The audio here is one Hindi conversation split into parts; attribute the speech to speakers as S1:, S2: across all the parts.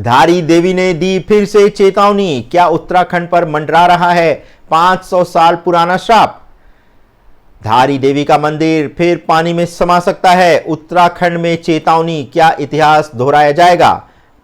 S1: धारी देवी ने दी फिर से चेतावनी, क्या उत्तराखंड पर मंडरा रहा है 500 साल पुराना श्राप। धारी देवी का मंदिर फिर पानी में समा सकता है, उत्तराखंड में चेतावनी, क्या इतिहास दोहराया जाएगा।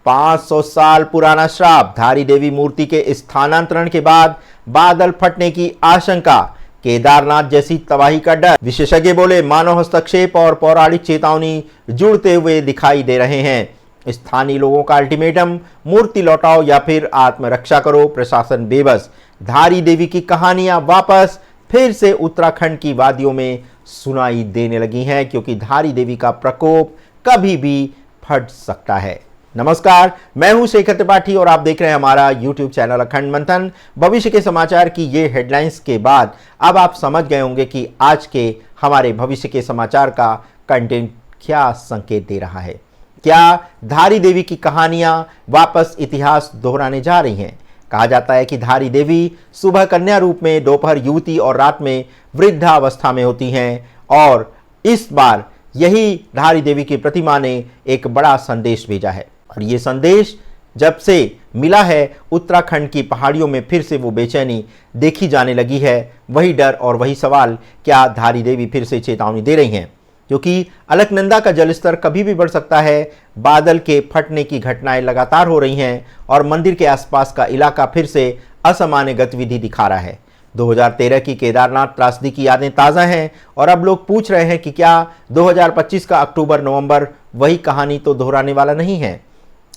S1: 500 साल पुराना श्राप, धारी देवी मूर्ति के स्थानांतरण के बाद बादल फटने की आशंका, केदारनाथ जैसी तबाही का डर। विशेषज्ञ बोले मानव हस्तक्षेप और पौराणिक चेतावनी जुड़ते हुए दिखाई दे रहे हैं। स्थानीय लोगों का अल्टीमेटम, मूर्ति लौटाओ या फिर आत्मरक्षा करो, प्रशासन बेबस। धारी देवी की कहानियां वापस फिर से उत्तराखंड की वादियों में सुनाई देने लगी हैं, क्योंकि धारी देवी का प्रकोप कभी भी फट सकता है। नमस्कार, मैं हूं शेखर त्रिपाठी और आप देख रहे हैं हमारा YouTube चैनल अखंड मंथन। भविष्य के समाचार की ये हेडलाइंस के बाद अब आप समझ गए होंगे कि आज के हमारे भविष्य के समाचार का कंटेंट क्या संकेत दे रहा है। क्या धारी देवी की कहानियां वापस इतिहास दोहराने जा रही हैं। कहा जाता है कि धारी देवी सुबह कन्या रूप में, दोपहर युवती और रात में वृद्धावस्था में होती हैं, और इस बार यही धारी देवी की प्रतिमा ने एक बड़ा संदेश भेजा है। और ये संदेश जब से मिला है, उत्तराखंड की पहाड़ियों में फिर से वो बेचैनी देखी जाने लगी है। वही डर और वही सवाल, क्या धारी देवी फिर से चेतावनी दे रही हैं, क्योंकि अलकनंदा का जलस्तर कभी भी बढ़ सकता है। बादल के फटने की घटनाएं लगातार हो रही हैं और मंदिर के आसपास का इलाका फिर से असामान्य गतिविधि दिखा रहा है। 2013 की केदारनाथ त्रासदी की यादें ताज़ा हैं और अब लोग पूछ रहे हैं कि क्या 2025 का अक्टूबर नवंबर वही कहानी तो दोहराने वाला नहीं है।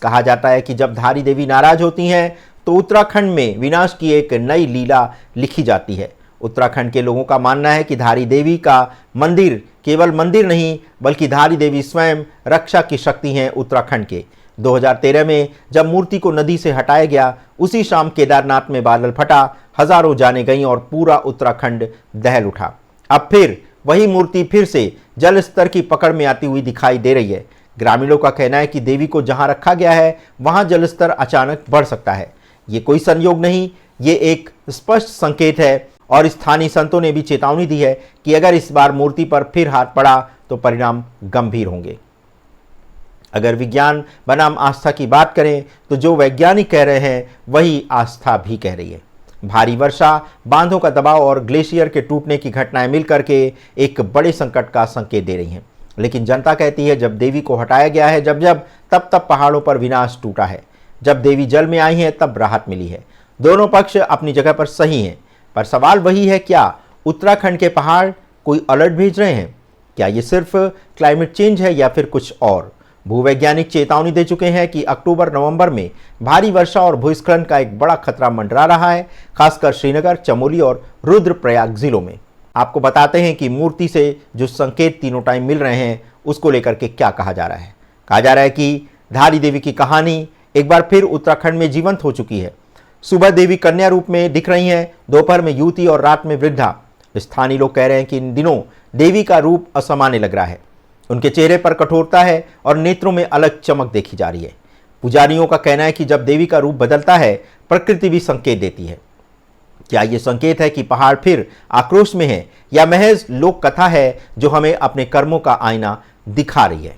S1: कहा जाता है कि जब धारी देवी नाराज होती हैं तो उत्तराखंड में विनाश की एक नई लीला लिखी जाती है। उत्तराखंड के लोगों का मानना है कि धारी देवी का मंदिर केवल मंदिर नहीं, बल्कि धारी देवी स्वयं रक्षा की शक्ति हैं उत्तराखंड के। 2013 में जब मूर्ति को नदी से हटाया गया, उसी शाम केदारनाथ में बादल फटा, हजारों जानें गईं और पूरा उत्तराखंड दहल उठा। अब फिर वही मूर्ति फिर से जल स्तर की पकड़ में आती हुई दिखाई दे रही है। ग्रामीणों का कहना है कि देवी को जहां रखा गया है वहां जल स्तर अचानक बढ़ सकता है। ये कोई संयोग नहीं, ये एक स्पष्ट संकेत है। और स्थानीय संतों ने भी चेतावनी दी है कि अगर इस बार मूर्ति पर फिर हाथ पड़ा तो परिणाम गंभीर होंगे। अगर विज्ञान बनाम आस्था की बात करें तो जो वैज्ञानिक कह रहे हैं वही आस्था भी कह रही है। भारी वर्षा, बांधों का दबाव और ग्लेशियर के टूटने की घटनाएं मिलकर के एक बड़े संकट का संकेत दे रही हैं। लेकिन जनता कहती है जब देवी को हटाया गया है, तब पहाड़ों पर विनाश टूटा है। जब देवी जल में आई है तब राहत मिली है। दोनों पक्ष अपनी जगह पर सही हैं, पर सवाल वही है, क्या उत्तराखंड के पहाड़ कोई अलर्ट भेज रहे हैं? क्या ये सिर्फ क्लाइमेट चेंज है या फिर कुछ और? भूवैज्ञानिक चेतावनी दे चुके हैं कि अक्टूबर नवंबर में भारी वर्षा और भूस्खलन का एक बड़ा खतरा मंडरा रहा है, खासकर श्रीनगर, चमोली और रुद्रप्रयाग जिलों में। आपको बताते हैं कि मूर्ति से जो संकेत तीनों टाइम मिल रहे हैं उसको लेकर के क्या कहा जा रहा है। कहा जा रहा है कि धारी देवी की कहानी एक बार फिर उत्तराखंड में जीवंत हो चुकी है। सुबह देवी कन्या रूप में दिख रही हैं, दोपहर में युवती और रात में वृद्धा। स्थानीय लोग कह रहे हैं कि इन दिनों देवी का रूप असामान्य लग रहा है। उनके चेहरे पर कठोरता है और नेत्रों में अलग चमक देखी जा रही है। पुजारियों का कहना है कि जब देवी का रूप बदलता है, प्रकृति भी संकेत देती है। क्या ये संकेत है कि पहाड़ फिर आक्रोश में है, या महज लोक कथा है जो हमें अपने कर्मों का आईना दिखा रही है?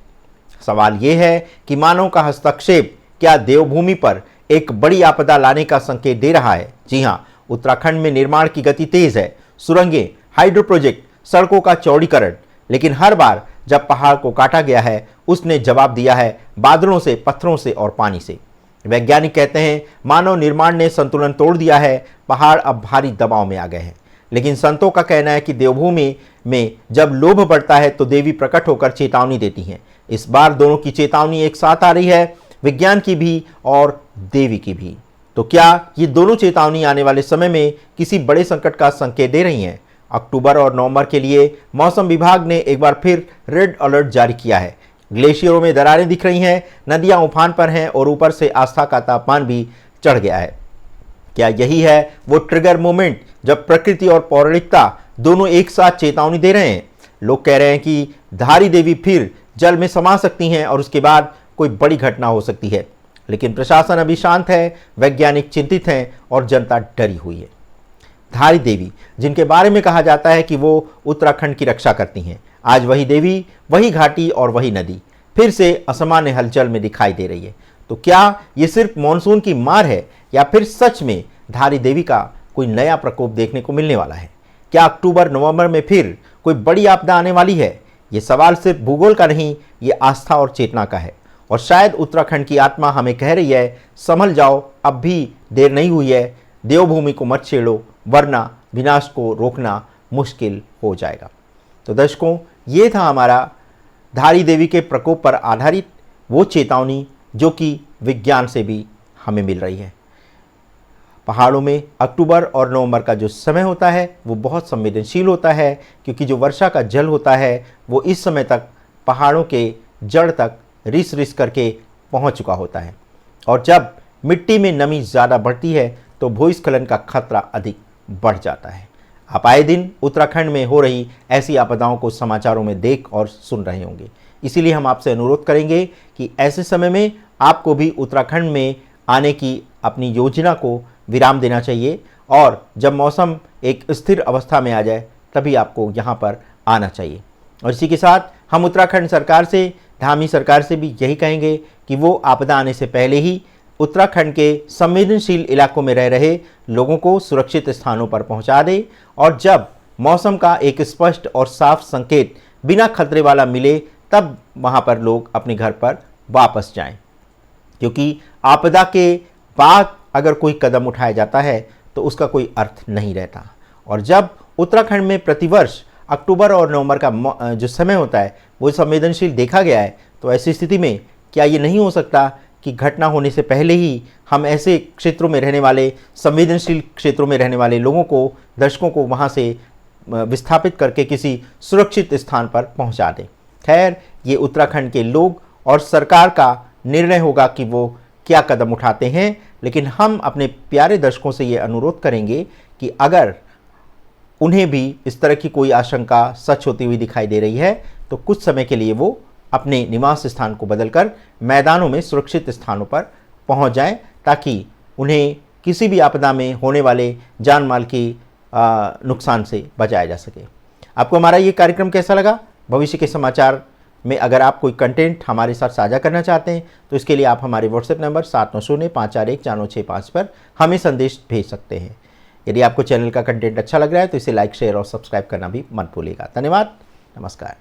S1: सवाल ये है कि मानव का हस्तक्षेप क्या देवभूमि पर एक बड़ी आपदा लाने का संकेत दे रहा है? जी हाँ, उत्तराखंड में निर्माण की गति तेज है, सुरंगें, हाइड्रो प्रोजेक्ट, सड़कों का चौड़ीकरण। लेकिन हर बार जब पहाड़ को काटा गया है, उसने जवाब दिया है बादलों से, पत्थरों से और पानी से। वैज्ञानिक कहते हैं मानव निर्माण ने संतुलन तोड़ दिया है, पहाड़ अब भारी दबाव में आ गए हैं। लेकिन संतों का कहना है कि देवभूमि में जब लोभ बढ़ता है तो देवी प्रकट होकर चेतावनी देती हैं। इस बार दोनों की चेतावनी एक साथ आ रही है, विज्ञान की भी और देवी की भी। तो क्या ये दोनों चेतावनी आने वाले समय में किसी बड़े संकट का संकेत दे रही हैं? अक्टूबर और नवंबर के लिए मौसम विभाग ने एक बार फिर रेड अलर्ट जारी किया है। ग्लेशियरों में दरारें दिख रही हैं, नदियां उफान पर हैं और ऊपर से आस्था का तापमान भी चढ़ गया है। क्या यही है वो ट्रिगर मोमेंट जब प्रकृति और पौराणिकता दोनों एक साथ चेतावनी दे रहे हैं? लोग कह रहे हैं कि धारी देवी फिर जल में समा सकती हैं और उसके बाद कोई बड़ी घटना हो सकती है। लेकिन प्रशासन अभी शांत है, वैज्ञानिक चिंतित हैं और जनता डरी हुई है। धारी देवी, जिनके बारे में कहा जाता है कि वो उत्तराखंड की रक्षा करती हैं, आज वही देवी, वही घाटी और वही नदी फिर से असामान्य हलचल में दिखाई दे रही है। तो क्या ये सिर्फ मॉनसून की मार है या फिर सच में धारी देवी का कोई नया प्रकोप देखने को मिलने वाला है? क्या अक्टूबर नवंबर में फिर कोई बड़ी आपदा आने वाली है? ये सवाल सिर्फ भूगोल का नहीं, ये आस्था और चेतना का है। और शायद उत्तराखंड की आत्मा हमें कह रही है, संभल जाओ, अब भी देर नहीं हुई है, देवभूमि को मत छेड़ो, वरना विनाश को रोकना मुश्किल हो जाएगा। तो दर्शकों, ये था हमारा धारी देवी के प्रकोप पर आधारित वो चेतावनी जो कि विज्ञान से भी हमें मिल रही है। पहाड़ों में अक्टूबर और नवंबर का जो समय होता है वो बहुत संवेदनशील होता है, क्योंकि जो वर्षा का जल होता है वो इस समय तक पहाड़ों के जड़ तक रिस रिस करके पहुंच चुका होता है। और जब मिट्टी में नमी ज़्यादा बढ़ती है तो भूस्खलन का खतरा अधिक बढ़ जाता है। आप आए दिन उत्तराखंड में हो रही ऐसी आपदाओं को समाचारों में देख और सुन रहे होंगे। इसीलिए हम आपसे अनुरोध करेंगे कि ऐसे समय में आपको भी उत्तराखंड में आने की अपनी योजना को विराम देना चाहिए, और जब मौसम एक स्थिर अवस्था में आ जाए तभी आपको यहाँ पर आना चाहिए। और इसी के साथ हम उत्तराखंड सरकार से, धामी सरकार से भी यही कहेंगे कि वो आपदा आने से पहले ही उत्तराखंड के संवेदनशील इलाकों में रह रहे लोगों को सुरक्षित स्थानों पर पहुंचा दे, और जब मौसम का एक स्पष्ट और साफ संकेत बिना खतरे वाला मिले तब वहां पर लोग अपने घर पर वापस जाएं। क्योंकि आपदा के बाद अगर कोई कदम उठाया जाता है तो उसका कोई अर्थ नहीं रहता। और जब उत्तराखंड में प्रतिवर्ष अक्टूबर और नवंबर का जो समय होता है वो संवेदनशील देखा गया है, तो ऐसी स्थिति में क्या ये नहीं हो सकता कि घटना होने से पहले ही हम ऐसे क्षेत्रों में रहने वाले, संवेदनशील क्षेत्रों में रहने वाले लोगों को, दर्शकों को वहाँ से विस्थापित करके किसी सुरक्षित स्थान पर पहुँचा दें। खैर, ये उत्तराखंड के लोग और सरकार का निर्णय होगा कि वो क्या कदम उठाते हैं, लेकिन हम अपने प्यारे दर्शकों से ये अनुरोध करेंगे कि अगर उन्हें भी इस तरह की कोई आशंका सच होती हुई दिखाई दे रही है तो कुछ समय के लिए वो अपने निवास स्थान को बदलकर मैदानों में सुरक्षित स्थानों पर पहुंच जाएं, ताकि उन्हें किसी भी आपदा में होने वाले जान माल की नुकसान से बचाया जा सके। आपको हमारा ये कार्यक्रम कैसा लगा? भविष्य के समाचार में अगर आप कोई कंटेंट हमारे साथ साझा करना चाहते हैं तो इसके लिए आप हमारे व्हाट्सएप नंबर 7905414965 पर हमें संदेश भेज सकते हैं। यदि आपको चैनल का कंटेंट अच्छा लग रहा है तो इसे लाइक, शेयर और सब्सक्राइब करना भी मत भूलिएगा। धन्यवाद, नमस्कार।